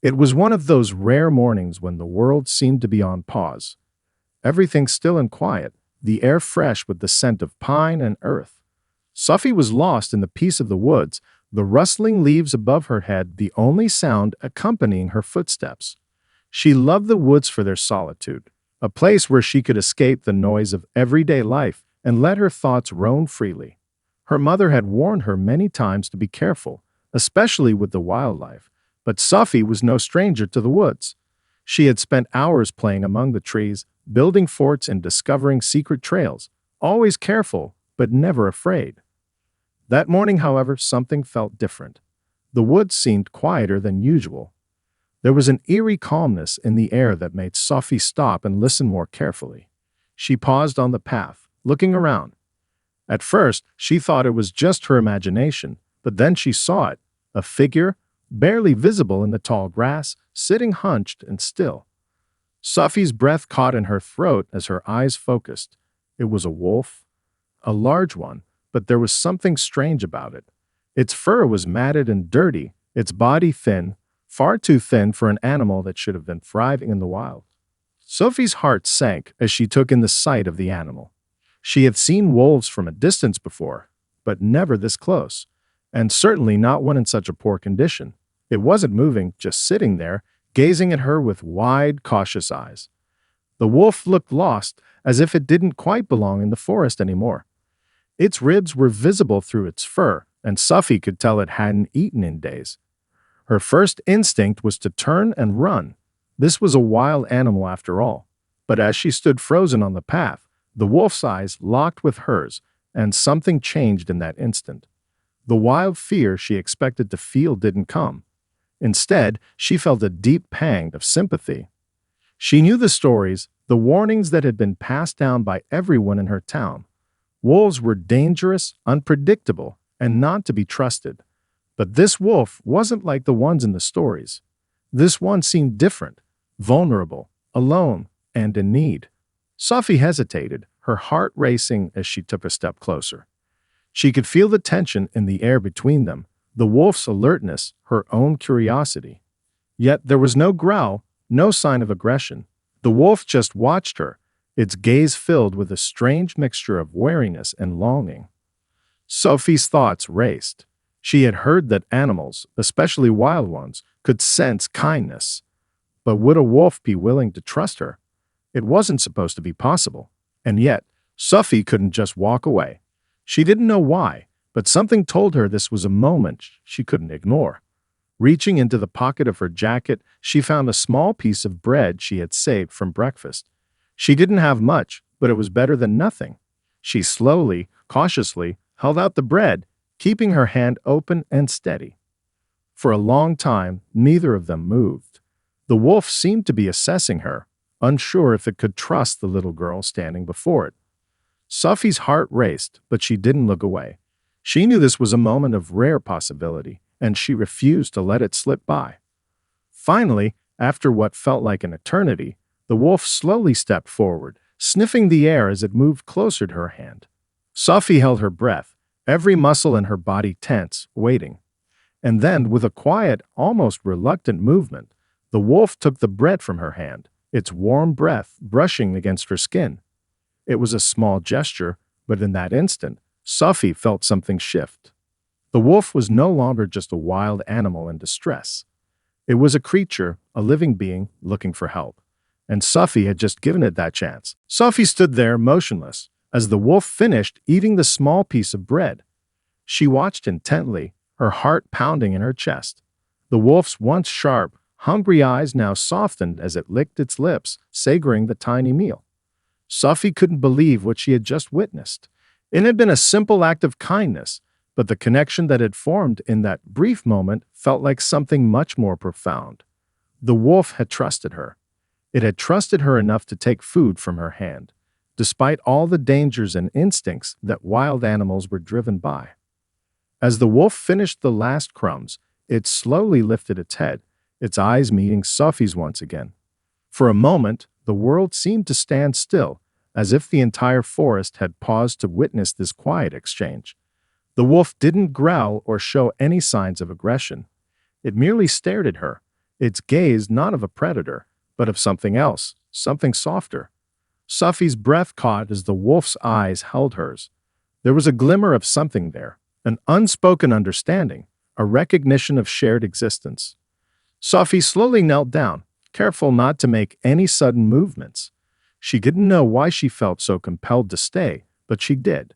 It was one of those rare mornings when the world seemed to be on pause. Everything still and quiet, the air fresh with the scent of pine and earth. Sophie was lost in the peace of the woods, the rustling leaves above her head the only sound accompanying her footsteps. She loved the woods for their solitude, a place where she could escape the noise of everyday life and let her thoughts roam freely. Her mother had warned her many times to be careful, especially with the wildlife, but Sophie was no stranger to the woods. She had spent hours playing among the trees, building forts and discovering secret trails, always careful but never afraid. That morning, however, something felt different. The woods seemed quieter than usual. There was an eerie calmness in the air that made Sophie stop and listen more carefully. She paused on the path, looking around. At first, she thought it was just her imagination, but then she saw it, a figure, barely visible in the tall grass, sitting hunched and still. Sophie's breath caught in her throat as her eyes focused. It was a wolf, a large one, but there was something strange about it. Its fur was matted and dirty, its body thin, far too thin for an animal that should have been thriving in the wild. Sophie's heart sank as she took in the sight of the animal. She had seen wolves from a distance before, but never this close, and certainly not one in such a poor condition. It wasn't moving, just sitting there, gazing at her with wide, cautious eyes. The wolf looked lost, as if it didn't quite belong in the forest anymore. Its ribs were visible through its fur, and Sophie could tell it hadn't eaten in days. Her first instinct was to turn and run. This was a wild animal after all. But as she stood frozen on the path, the wolf's eyes locked with hers, and something changed in that instant. The wild fear she expected to feel didn't come. Instead, she felt a deep pang of sympathy. She knew the stories, the warnings that had been passed down by everyone in her town. Wolves were dangerous, unpredictable, and not to be trusted. But this wolf wasn't like the ones in the stories. This one seemed different, vulnerable, alone, and in need. Sophie hesitated, her heart racing as she took a step closer. She could feel the tension in the air between them, the wolf's alertness, her own curiosity. Yet there was no growl, no sign of aggression. The wolf just watched her, its gaze filled with a strange mixture of wariness and longing. Sophie's thoughts raced. She had heard that animals, especially wild ones, could sense kindness. But would a wolf be willing to trust her? It wasn't supposed to be possible. And yet, Sophie couldn't just walk away. She didn't know why, but something told her this was a moment she couldn't ignore. Reaching into the pocket of her jacket, she found a small piece of bread she had saved from breakfast. She didn't have much, but it was better than nothing. She slowly, cautiously, held out the bread, keeping her hand open and steady. For a long time, neither of them moved. The wolf seemed to be assessing her, unsure if it could trust the little girl standing before it. Sophie's heart raced, but she didn't look away. She knew this was a moment of rare possibility, and she refused to let it slip by. Finally, after what felt like an eternity, the wolf slowly stepped forward, sniffing the air as it moved closer to her hand. Sophie held her breath, every muscle in her body tense, waiting. And then, with a quiet, almost reluctant movement, the wolf took the bread from her hand, its warm breath brushing against her skin. It was a small gesture, but in that instant, Sophie felt something shift. The wolf was no longer just a wild animal in distress. It was a creature, a living being, looking for help. And Sophie had just given it that chance. Sophie stood there, motionless, as the wolf finished eating the small piece of bread. She watched intently, her heart pounding in her chest. The wolf's once sharp, hungry eyes now softened as it licked its lips, savoring the tiny meal. Sophie couldn't believe what she had just witnessed. It had been a simple act of kindness, but the connection that had formed in that brief moment felt like something much more profound. The wolf had trusted her. It had trusted her enough to take food from her hand, despite all the dangers and instincts that wild animals were driven by. As the wolf finished the last crumbs, it slowly lifted its head, its eyes meeting Sophie's once again. For a moment, the world seemed to stand still, as if the entire forest had paused to witness this quiet exchange. The wolf didn't growl or show any signs of aggression. It merely stared at her, its gaze not of a predator, but of something else, something softer. Sufi's breath caught as the wolf's eyes held hers. There was a glimmer of something there, an unspoken understanding, a recognition of shared existence. Sufi slowly knelt down, careful not to make any sudden movements. She didn't know why she felt so compelled to stay, but she did.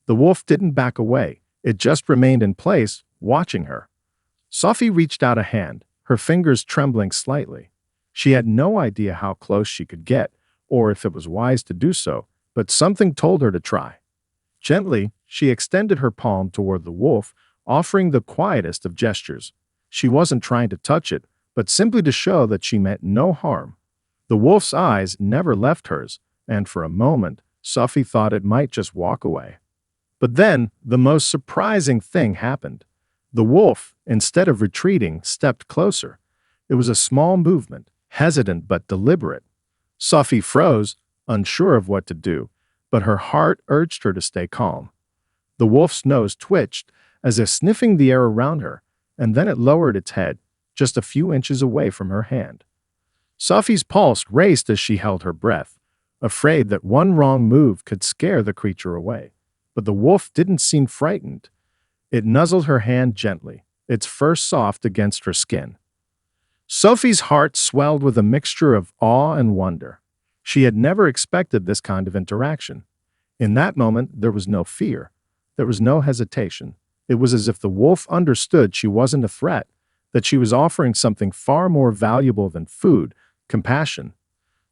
The wolf didn't back away. It just remained in place, watching her. Sufi reached out a hand, her fingers trembling slightly. She had no idea how close she could get, or if it was wise to do so, but something told her to try. Gently, she extended her palm toward the wolf, offering the quietest of gestures. She wasn't trying to touch it, but simply to show that she meant no harm. The wolf's eyes never left hers, and for a moment, Sufi thought it might just walk away. But then, the most surprising thing happened. The wolf, instead of retreating, stepped closer. It was a small movement, hesitant but deliberate. Sufi froze, unsure of what to do, but her heart urged her to stay calm. The wolf's nose twitched, as if sniffing the air around her, and then it lowered its head, just a few inches away from her hand. Sufi's pulse raced as she held her breath, afraid that one wrong move could scare the creature away. But the wolf didn't seem frightened. It nuzzled her hand gently, its fur soft against her skin. Sufi's heart swelled with a mixture of awe and wonder. She had never expected this kind of interaction. In that moment, there was no fear. There was no hesitation. It was as if the wolf understood she wasn't a threat, that she was offering something far more valuable than food, compassion.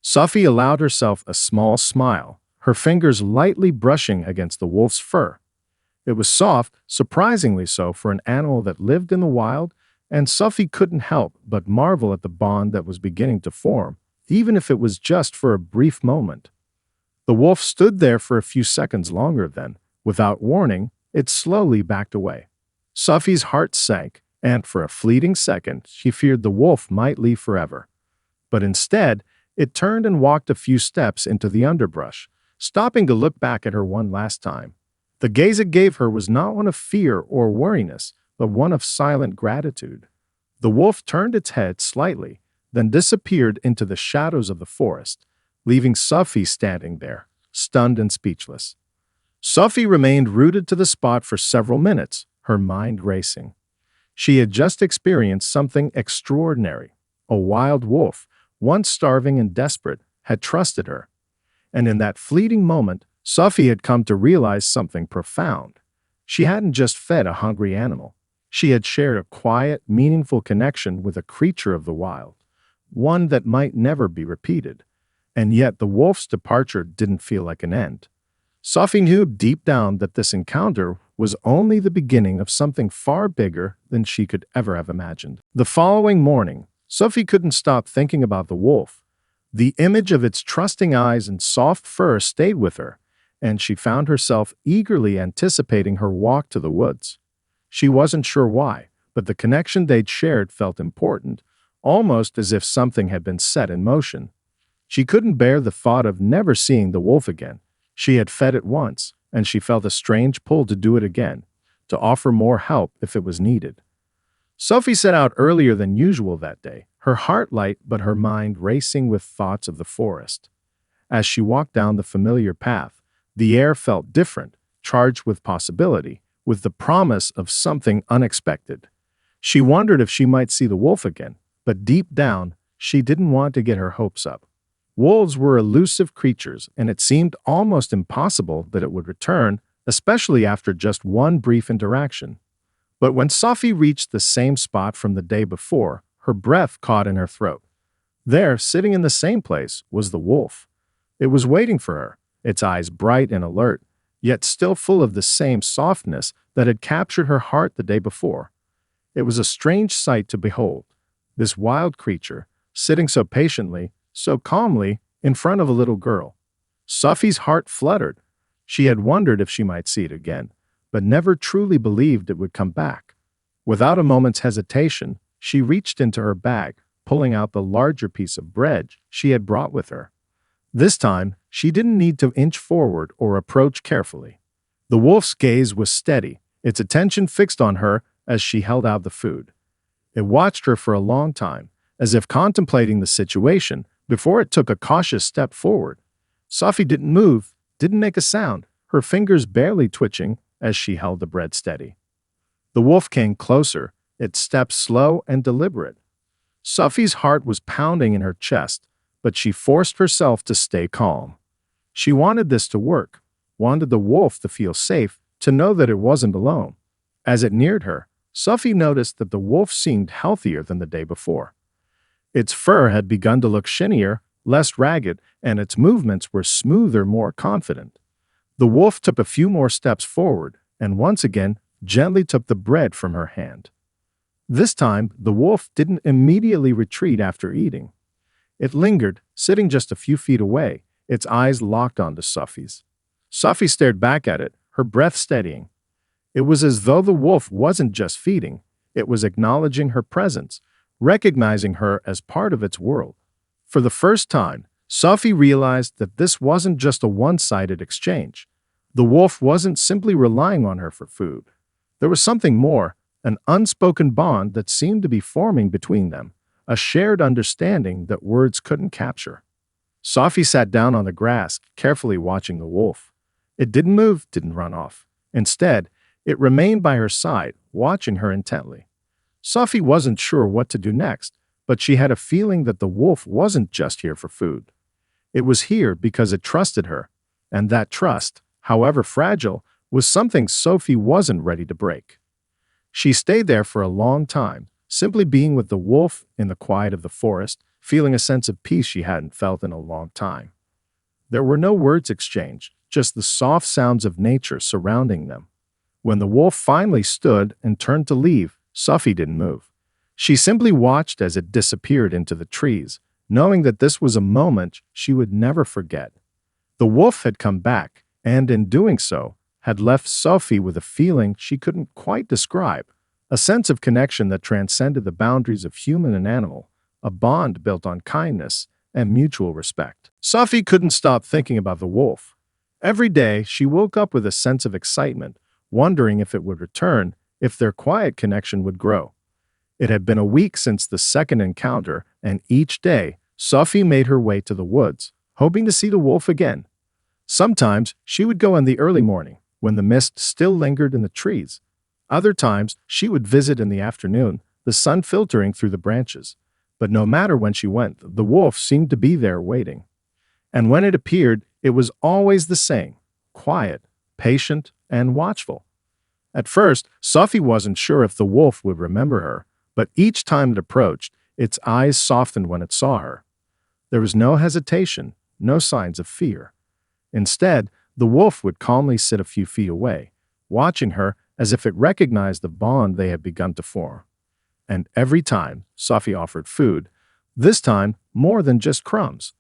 Sufi allowed herself a small smile, her fingers lightly brushing against the wolf's fur. It was soft, surprisingly so for an animal that lived in the wild, and Sufi couldn't help but marvel at the bond that was beginning to form, even if it was just for a brief moment. The wolf stood there for a few seconds longer then. Without warning, it slowly backed away. Sufi's heart sank, and for a fleeting second, she feared the wolf might leave forever. But instead, it turned and walked a few steps into the underbrush, stopping to look back at her one last time. The gaze it gave her was not one of fear or weariness, but one of silent gratitude. The wolf turned its head slightly, then disappeared into the shadows of the forest, leaving Sufi standing there, stunned and speechless. Sufi remained rooted to the spot for several minutes, her mind racing. She had just experienced something extraordinary. A wild wolf, once starving and desperate, had trusted her. And in that fleeting moment, Sufi had come to realize something profound. She hadn't just fed a hungry animal. She had shared a quiet, meaningful connection with a creature of the wild, one that might never be repeated. And yet the wolf's departure didn't feel like an end. Sufi knew deep down that this encounter was only the beginning of something far bigger than she could ever have imagined. The following morning, Sufi couldn't stop thinking about the wolf. The image of its trusting eyes and soft fur stayed with her, and she found herself eagerly anticipating her walk to the woods. She wasn't sure why, but the connection they'd shared felt important, almost as if something had been set in motion. She couldn't bear the thought of never seeing the wolf again. She had fed it once, and she felt a strange pull to do it again, to offer more help if it was needed. Sufi set out earlier than usual that day, her heart light but her mind racing with thoughts of the forest. As she walked down the familiar path, the air felt different, charged with possibility, with the promise of something unexpected. She wondered if she might see the wolf again, but deep down, she didn't want to get her hopes up. Wolves were elusive creatures, and it seemed almost impossible that it would return, especially after just one brief interaction. But when Sufi reached the same spot from the day before, her breath caught in her throat. There, sitting in the same place, was the wolf. It was waiting for her, its eyes bright and alert, yet still full of the same softness that had captured her heart the day before. It was a strange sight to behold. This wild creature, sitting so patiently, so calmly, in front of a little girl. Sufi's heart fluttered. She had wondered if she might see it again, but never truly believed it would come back. Without a moment's hesitation, she reached into her bag, pulling out the larger piece of bread she had brought with her. This time, she didn't need to inch forward or approach carefully. The wolf's gaze was steady, its attention fixed on her as she held out the food. It watched her for a long time, as if contemplating the situation before it took a cautious step forward. Sophie didn't move, didn't make a sound, her fingers barely twitching as she held the bread steady. The wolf came closer, its steps slow and deliberate. Sophie's heart was pounding in her chest, but she forced herself to stay calm. She wanted this to work, wanted the wolf to feel safe, to know that it wasn't alone. As it neared her, Sophie noticed that the wolf seemed healthier than the day before. Its fur had begun to look shinier, less ragged, and its movements were smoother, more confident. The wolf took a few more steps forward, and once again gently took the bread from her hand. This time, the wolf didn't immediately retreat after eating. It lingered, sitting just a few feet away, its eyes locked onto Sophie's. Sophie stared back at it, her breath steadying. It was as though the wolf wasn't just feeding, it was acknowledging her presence, recognizing her as part of its world. For the first time, Sophie realized that this wasn't just a one-sided exchange. The wolf wasn't simply relying on her for food. There was something more, an unspoken bond that seemed to be forming between them, a shared understanding that words couldn't capture. Sophie sat down on the grass, carefully watching the wolf. It didn't move, didn't run off. Instead, it remained by her side, watching her intently. Sophie wasn't sure what to do next, but she had a feeling that the wolf wasn't just here for food. It was here because it trusted her, and that trust, however fragile, was something Sophie wasn't ready to break. She stayed there for a long time, simply being with the wolf in the quiet of the forest, feeling a sense of peace she hadn't felt in a long time. There were no words exchanged, just the soft sounds of nature surrounding them. When the wolf finally stood and turned to leave, Sophie didn't move. She simply watched as it disappeared into the trees, knowing that this was a moment she would never forget. The wolf had come back, and in doing so, had left Sophie with a feeling she couldn't quite describe, a sense of connection that transcended the boundaries of human and animal, a bond built on kindness and mutual respect. Sophie couldn't stop thinking about the wolf. Every day, she woke up with a sense of excitement, wondering if it would return, if their quiet connection would grow. It had been a week since the second encounter, and each day, Sophie made her way to the woods, hoping to see the wolf again. Sometimes, she would go in the early morning, when the mist still lingered in the trees. Other times, she would visit in the afternoon, the sun filtering through the branches. But no matter when she went, the wolf seemed to be there waiting. And when it appeared, it was always the same, quiet, patient, and watchful. At first, Sophie wasn't sure if the wolf would remember her, but each time it approached, its eyes softened when it saw her. There was no hesitation, no signs of fear. Instead, the wolf would calmly sit a few feet away, watching her as if it recognized the bond they had begun to form. And every time Sophie offered food, this time more than just crumbs.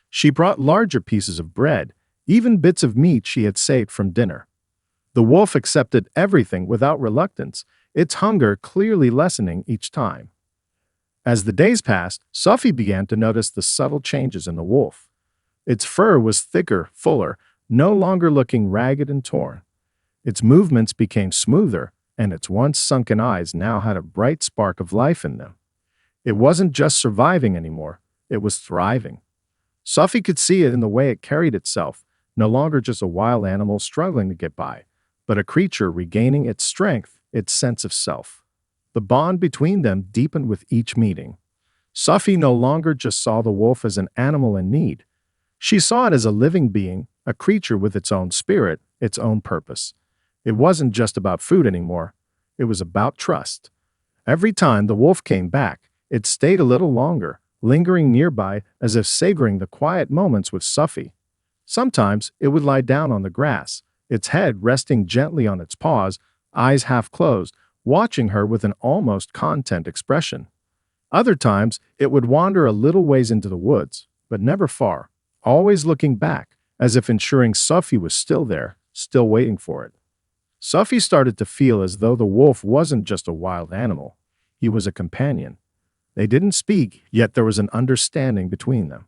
She brought larger pieces of bread, even bits of meat she had saved from dinner. The wolf accepted everything without reluctance, its hunger clearly lessening each time. As the days passed, Sophie began to notice the subtle changes in the wolf. Its fur was thicker, fuller, no longer looking ragged and torn. Its movements became smoother, and its once sunken eyes now had a bright spark of life in them. It wasn't just surviving anymore, it was thriving. Sophie could see it in the way it carried itself, no longer just a wild animal struggling to get by, but a creature regaining its strength, its sense of self. The bond between them deepened with each meeting. Sophie no longer just saw the wolf as an animal in need. She saw it as a living being, a creature with its own spirit, its own purpose. It wasn't just about food anymore. It was about trust. Every time the wolf came back, it stayed a little longer, lingering nearby as if savoring the quiet moments with Sophie. Sometimes it would lie down on the grass, its head resting gently on its paws, eyes half closed, watching her with an almost content expression. Other times, it would wander a little ways into the woods, but never far, always looking back, as if ensuring Sophie was still there, still waiting for it. Sophie started to feel as though the wolf wasn't just a wild animal. He was a companion. They didn't speak, yet there was an understanding between them.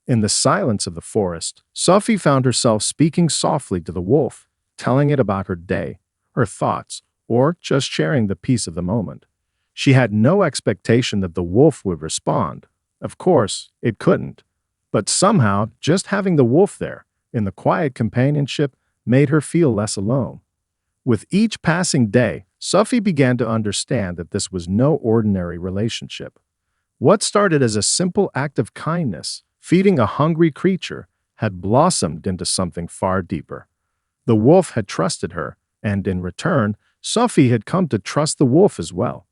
In the silence of the forest, Sophie found herself speaking softly to the wolf, telling it about her day, her thoughts, or just sharing the peace of the moment. She had no expectation that the wolf would respond. Of course, it couldn't. But somehow, just having the wolf there, in the quiet companionship, made her feel less alone. With each passing day, Sophie began to understand that this was no ordinary relationship. What started as a simple act of kindness, feeding a hungry creature, had blossomed into something far deeper. The wolf had trusted her, and in return, Sophie had come to trust the wolf as well.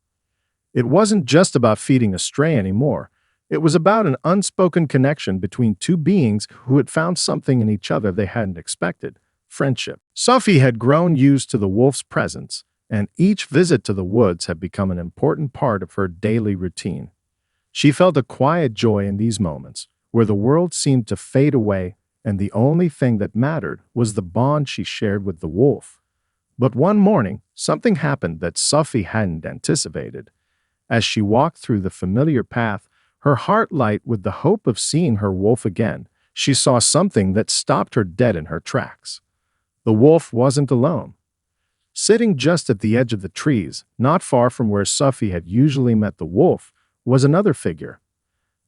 It wasn't just about feeding a stray anymore. It was about an unspoken connection between two beings who had found something in each other they hadn't expected: friendship. Sophie had grown used to the wolf's presence, and each visit to the woods had become an important part of her daily routine. She felt a quiet joy in these moments, where the world seemed to fade away and the only thing that mattered was the bond she shared with the wolf. But one morning, something happened that Sophie hadn't anticipated. As she walked through the familiar path, her heart light with the hope of seeing her wolf again, she saw something that stopped her dead in her tracks. The wolf wasn't alone. Sitting just at the edge of the trees, not far from where Sophie had usually met the wolf, was another figure.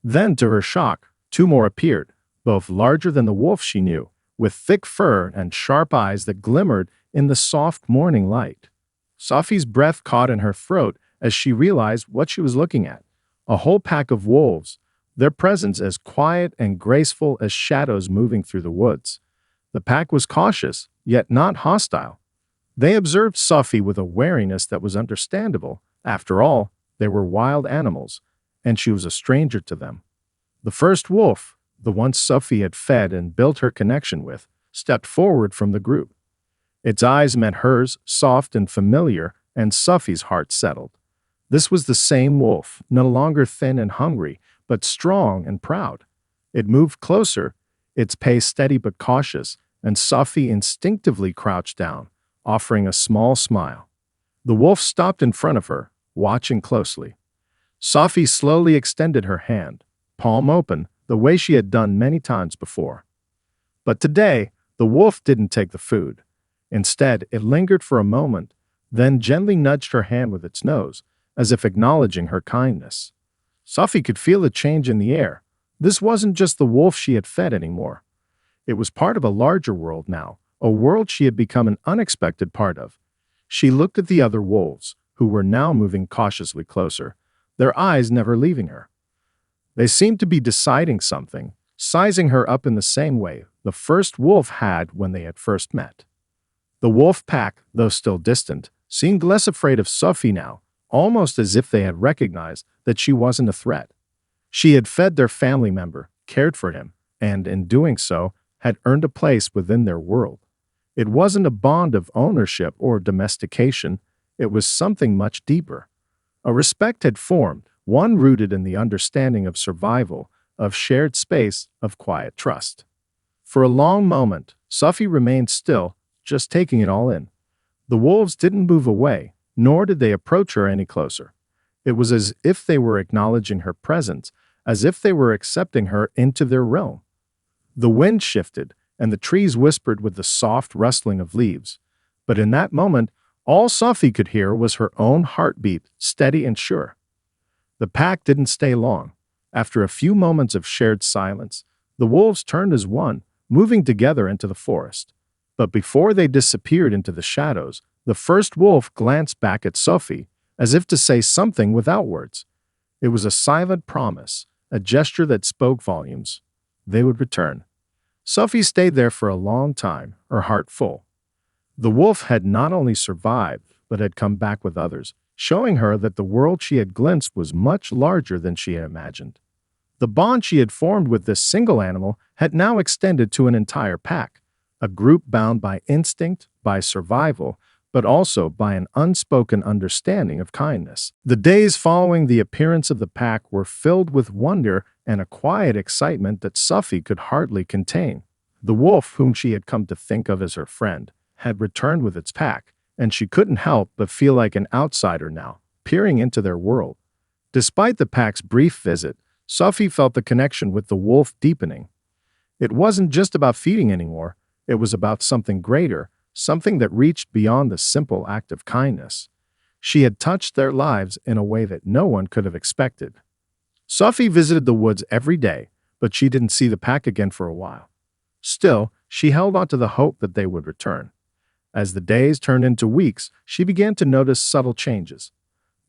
Then, to her shock, two more appeared, both larger than the wolf she knew, with thick fur and sharp eyes that glimmered in the soft morning light. Sophie's breath caught in her throat as she realized what she was looking at: a whole pack of wolves, their presence as quiet and graceful as shadows moving through the woods. The pack was cautious, yet not hostile. They observed Sophie with a wariness that was understandable. After all, they were wild animals, and she was a stranger to them. The first wolf, the one Sophie had fed and built her connection with, stepped forward from the group. Its eyes met hers, soft and familiar, and Sophie's heart settled. This was the same wolf, no longer thin and hungry, but strong and proud. It moved closer, its pace steady but cautious, and Sophie instinctively crouched down, offering a small smile. The wolf stopped in front of her, watching closely. Sophie slowly extended her hand, palm open, the way she had done many times before. But today, the wolf didn't take the food. Instead, it lingered for a moment, then gently nudged her hand with its nose, as if acknowledging her kindness. Sophie could feel a change in the air. This wasn't just the wolf she had fed anymore. It was part of a larger world now, a world she had become an unexpected part of. She looked at the other wolves, who were now moving cautiously closer, their eyes never leaving her. They seemed to be deciding something, sizing her up in the same way the first wolf had when they had first met. The wolf pack, though still distant, seemed less afraid of Sophie now, almost as if they had recognized that she wasn't a threat. She had fed their family member, cared for him, and in doing so, had earned a place within their world. It wasn't a bond of ownership or domestication, it was something much deeper. A respect had formed, one rooted in the understanding of survival, of shared space, of quiet trust. For a long moment, Sophie remained still, just taking it all in. The wolves didn't move away, nor did they approach her any closer. It was as if they were acknowledging her presence, as if they were accepting her into their realm. The wind shifted, and the trees whispered with the soft rustling of leaves. But in that moment, all Sophie could hear was her own heartbeat, steady and sure. The pack didn't stay long. After a few moments of shared silence, the wolves turned as one, moving together into the forest. But before they disappeared into the shadows, the first wolf glanced back at Sophie, as if to say something without words. It was a silent promise, a gesture that spoke volumes. They would return. Sophie stayed there for a long time, her heart full. The wolf had not only survived, but had come back with others, showing her that the world she had glimpsed was much larger than she had imagined. The bond she had formed with this single animal had now extended to an entire pack, a group bound by instinct, by survival, but also by an unspoken understanding of kindness. The days following the appearance of the pack were filled with wonder and a quiet excitement that Sophie could hardly contain. The wolf, whom she had come to think of as her friend, had returned with its pack, and she couldn't help but feel like an outsider now, peering into their world. Despite the pack's brief visit, Sophie felt the connection with the wolf deepening. It wasn't just about feeding anymore, it was about something greater, something that reached beyond the simple act of kindness. She had touched their lives in a way that no one could have expected. Sophie visited the woods every day, but she didn't see the pack again for a while. Still, she held on to the hope that they would return. As the days turned into weeks, she began to notice subtle changes.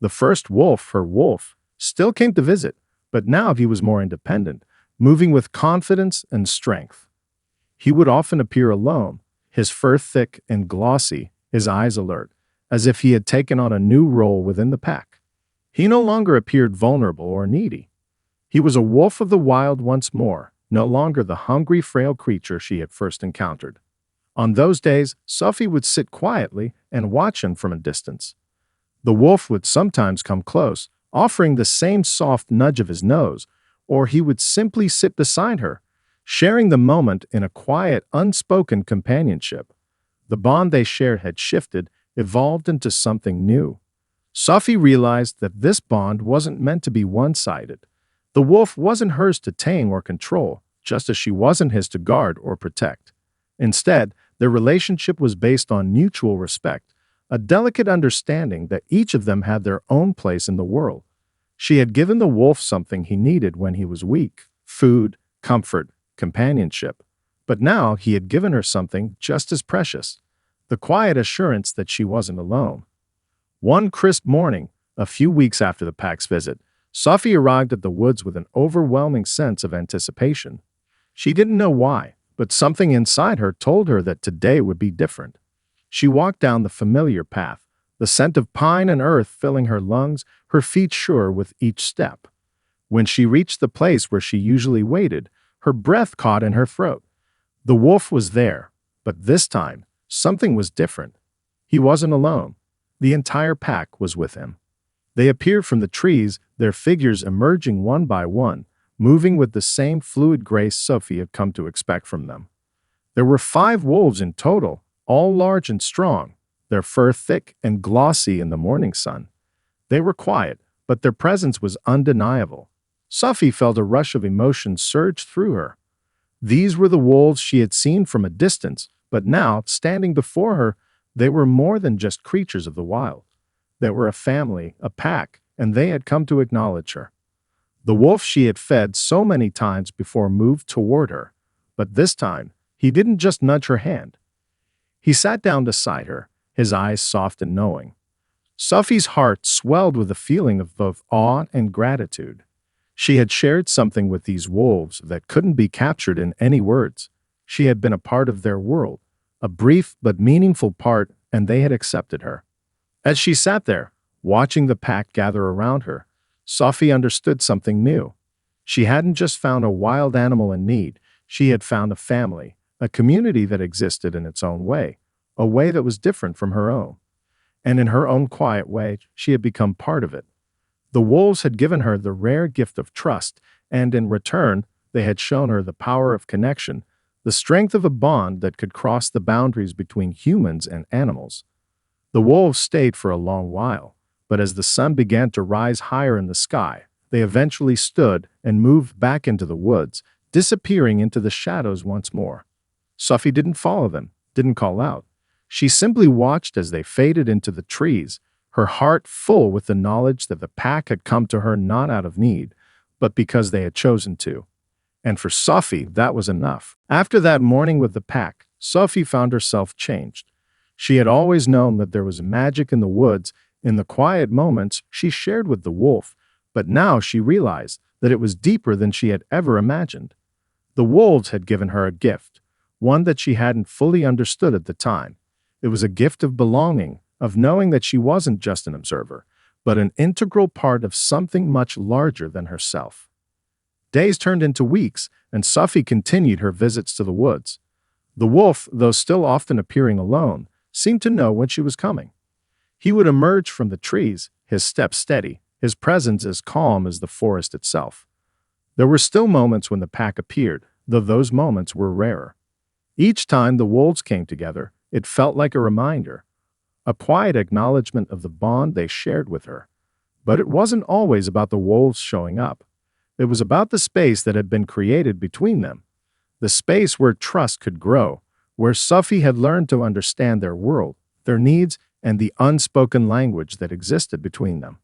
The first wolf, her wolf, still came to visit, but now he was more independent, moving with confidence and strength. He would often appear alone, his fur thick and glossy, his eyes alert, as if he had taken on a new role within the pack. He no longer appeared vulnerable or needy. He was a wolf of the wild once more, no longer the hungry, frail creature she had first encountered. On those days, Sophie would sit quietly and watch him from a distance. The wolf would sometimes come close, offering the same soft nudge of his nose, or he would simply sit beside her, sharing the moment in a quiet, unspoken companionship. The bond they shared had shifted, evolved into something new. Sophie realized that this bond wasn't meant to be one-sided. The wolf wasn't hers to tame or control, just as she wasn't his to guard or protect. Instead, their relationship was based on mutual respect, a delicate understanding that each of them had their own place in the world. She had given the wolf something he needed when he was weak: food, comfort, companionship. But now he had given her something just as precious: the quiet assurance that she wasn't alone. One crisp morning, a few weeks after the pack's visit, Sophie arrived at the woods with an overwhelming sense of anticipation. She didn't know why, but something inside her told her that today would be different. She walked down the familiar path, the scent of pine and earth filling her lungs, her feet sure with each step. When she reached the place where she usually waited, her breath caught in her throat. The wolf was there, but this time, something was different. He wasn't alone. The entire pack was with him. They appeared from the trees, their figures emerging one by one, moving with the same fluid grace Sophie had come to expect from them. There were 5 wolves in total, all large and strong, their fur thick and glossy in the morning sun. They were quiet, but their presence was undeniable. Sophie felt a rush of emotion surge through her. These were the wolves she had seen from a distance, but now, standing before her, they were more than just creatures of the wild. They were a family, a pack, and they had come to acknowledge her. The wolf she had fed so many times before moved toward her, but this time, he didn't just nudge her hand. He sat down beside her, his eyes soft and knowing. Sophie's heart swelled with a feeling of both awe and gratitude. She had shared something with these wolves that couldn't be captured in any words. She had been a part of their world, a brief but meaningful part, and they had accepted her. As she sat there, watching the pack gather around her, Sophie understood something new. She hadn't just found a wild animal in need, she had found a family, a community that existed in its own way, a way that was different from her own. And in her own quiet way, she had become part of it. The wolves had given her the rare gift of trust, and in return, they had shown her the power of connection, the strength of a bond that could cross the boundaries between humans and animals. The wolves stayed for a long while, but as the sun began to rise higher in the sky, they eventually stood and moved back into the woods, disappearing into the shadows once more. Sophie didn't follow them, didn't call out. She simply watched as they faded into the trees, her heart full with the knowledge that the pack had come to her not out of need, but because they had chosen to. And for Sophie, that was enough. After that morning with the pack, Sophie found herself changed. She had always known that there was magic in the woods, in the quiet moments she shared with the wolf, but now she realized that it was deeper than she had ever imagined. The wolves had given her a gift, one that she hadn't fully understood at the time. It was a gift of belonging, of knowing that she wasn't just an observer, but an integral part of something much larger than herself. Days turned into weeks, and Sophie continued her visits to the woods. The wolf, though still often appearing alone, seemed to know when she was coming. He would emerge from the trees, his step steady, his presence as calm as the forest itself. There were still moments when the pack appeared, though those moments were rarer. Each time the wolves came together, it felt like a reminder, a quiet acknowledgement of the bond they shared with her. But it wasn't always about the wolves showing up. It was about the space that had been created between them, the space where trust could grow, where Sophie had learned to understand their world, their needs, and the unspoken language that existed between them.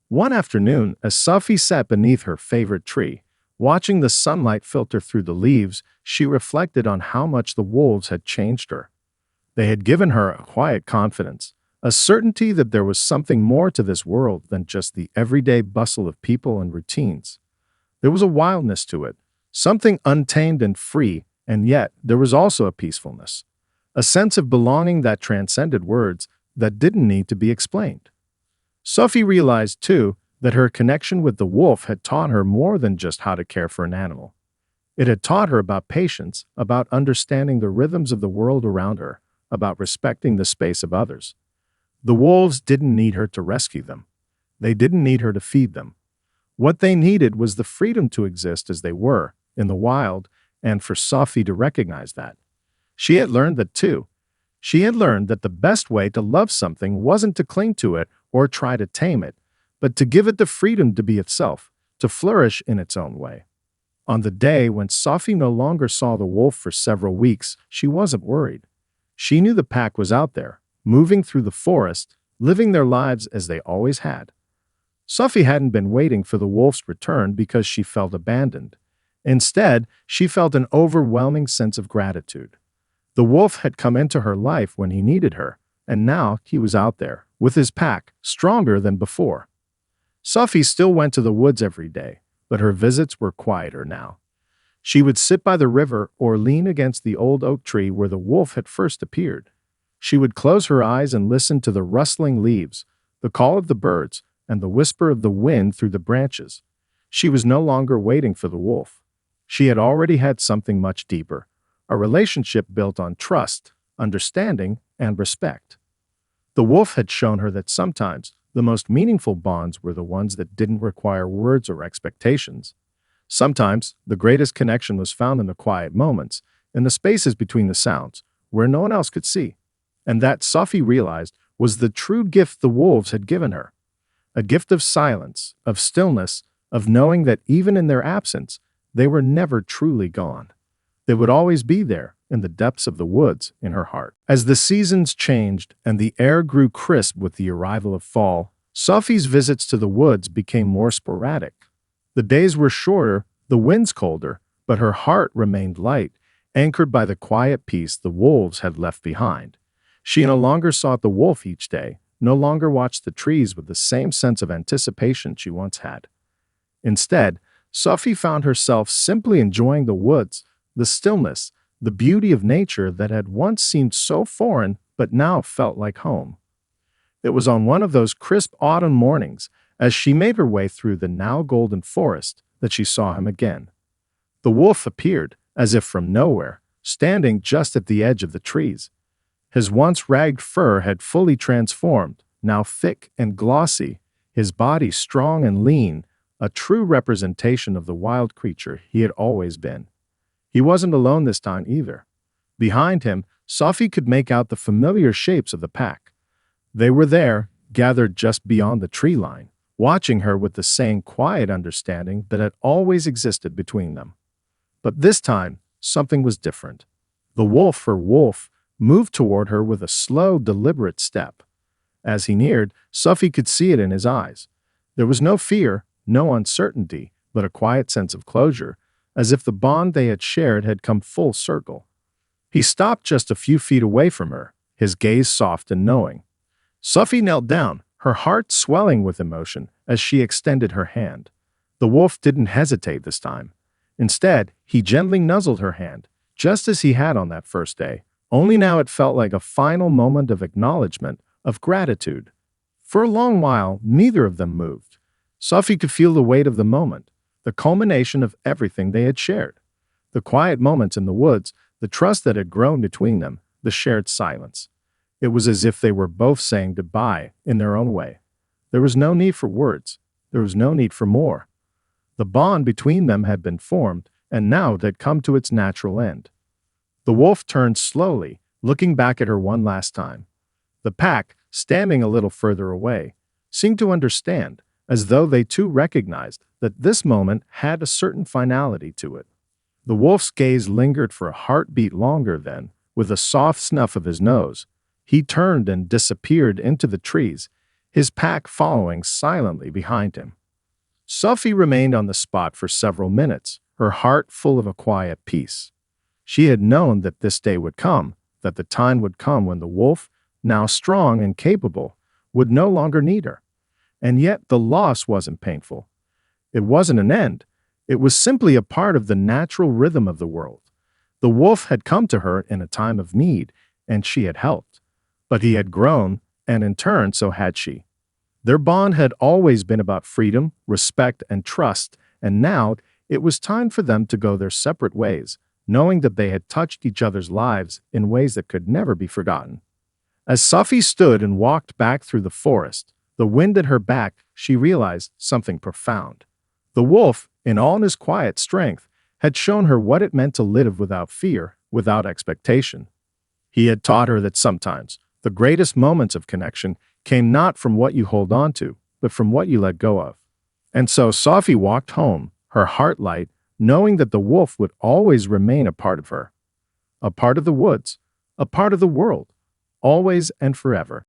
One afternoon, as Sophie sat beneath her favorite tree, watching the sunlight filter through the leaves, she reflected on how much the wolves had changed her. They had given her a quiet confidence, a certainty that there was something more to this world than just the everyday bustle of people and routines. There was a wildness to it, something untamed and free, and yet there was also a peacefulness, a sense of belonging that transcended words, that didn't need to be explained. Sophie realized, too, that her connection with the wolf had taught her more than just how to care for an animal. It had taught her about patience, about understanding the rhythms of the world around her, about respecting the space of others. The wolves didn't need her to rescue them. They didn't need her to feed them. What they needed was the freedom to exist as they were, in the wild, and for Sophie to recognize that. She had learned that too. She had learned that the best way to love something wasn't to cling to it or try to tame it, but to give it the freedom to be itself, to flourish in its own way. On the day when Sophie no longer saw the wolf for several weeks, she wasn't worried. She knew the pack was out there, moving through the forest, living their lives as they always had. Sophie hadn't been waiting for the wolf's return because she felt abandoned. Instead, she felt an overwhelming sense of gratitude. The wolf had come into her life when he needed her, and now he was out there, with his pack, stronger than before. Sophie still went to the woods every day, but her visits were quieter now. She would sit by the river or lean against the old oak tree where the wolf had first appeared. She would close her eyes and listen to the rustling leaves, the call of the birds, and the whisper of the wind through the branches. She was no longer waiting for the wolf. She had already had something much deeper, a relationship built on trust, understanding, and respect. The wolf had shown her that sometimes the most meaningful bonds were the ones that didn't require words or expectations. Sometimes the greatest connection was found in the quiet moments, in the spaces between the sounds, where no one else could see. And that, Sophie realized, was the true gift the wolves had given her. A gift of silence, of stillness, of knowing that even in their absence, they were never truly gone. They would always be there, in the depths of the woods, in her heart. As the seasons changed and the air grew crisp with the arrival of fall, Sophie's visits to the woods became more sporadic. The days were shorter, the winds colder, but her heart remained light, anchored by the quiet peace the wolves had left behind. She no longer sought the wolf each day, no longer watched the trees with the same sense of anticipation she once had. Instead, Sophie found herself simply enjoying the woods, the stillness, the beauty of nature that had once seemed so foreign but now felt like home. It was on one of those crisp autumn mornings, as she made her way through the now golden forest, that she saw him again. The wolf appeared, as if from nowhere, standing just at the edge of the trees. His once ragged fur had fully transformed, now thick and glossy, his body strong and lean, a true representation of the wild creature he had always been. He wasn't alone this time either. Behind him, Sophie could make out the familiar shapes of the pack. They were there, gathered just beyond the tree line, watching her with the same quiet understanding that had always existed between them. But this time, something was different. The wolf, or wolf, moved toward her with a slow, deliberate step. As he neared, Sophie could see it in his eyes. There was no fear, no uncertainty, but a quiet sense of closure, as if the bond they had shared had come full circle. He stopped just a few feet away from her, his gaze soft and knowing. Sophie knelt down, her heart swelling with emotion as she extended her hand. The wolf didn't hesitate this time. Instead, he gently nuzzled her hand, just as he had on that first day, only now it felt like a final moment of acknowledgement, of gratitude. For a long while, neither of them moved. Sophie could feel the weight of the moment, the culmination of everything they had shared. The quiet moments in the woods, the trust that had grown between them, the shared silence. It was as if they were both saying goodbye in their own way. There was no need for words. There was no need for more. The bond between them had been formed, and now it had come to its natural end. The wolf turned slowly, looking back at her one last time. The pack, standing a little further away, seemed to understand, as though they too recognized that this moment had a certain finality to it. The wolf's gaze lingered for a heartbeat longer then, with a soft snuff of his nose. He turned and disappeared into the trees, his pack following silently behind him. Sophie remained on the spot for several minutes, her heart full of a quiet peace. She had known that this day would come, that the time would come when the wolf, now strong and capable, would no longer need her. And yet the loss wasn't painful. It wasn't an end. It was simply a part of the natural rhythm of the world. The wolf had come to her in a time of need, and she had helped. But he had grown, and in turn so had she. Their bond had always been about freedom, respect, and trust, and now it was time for them to go their separate ways, knowing that they had touched each other's lives in ways that could never be forgotten. As Sophie stood and walked back through the forest, the wind at her back, she realized something profound. The wolf, in all his quiet strength, had shown her what it meant to live without fear, without expectation. He had taught her that sometimes the greatest moments of connection came not from what you hold on to, but from what you let go of. And so Sophie walked home, her heart light, knowing that the wolf would always remain a part of her, a part of the woods, a part of the world, always and forever.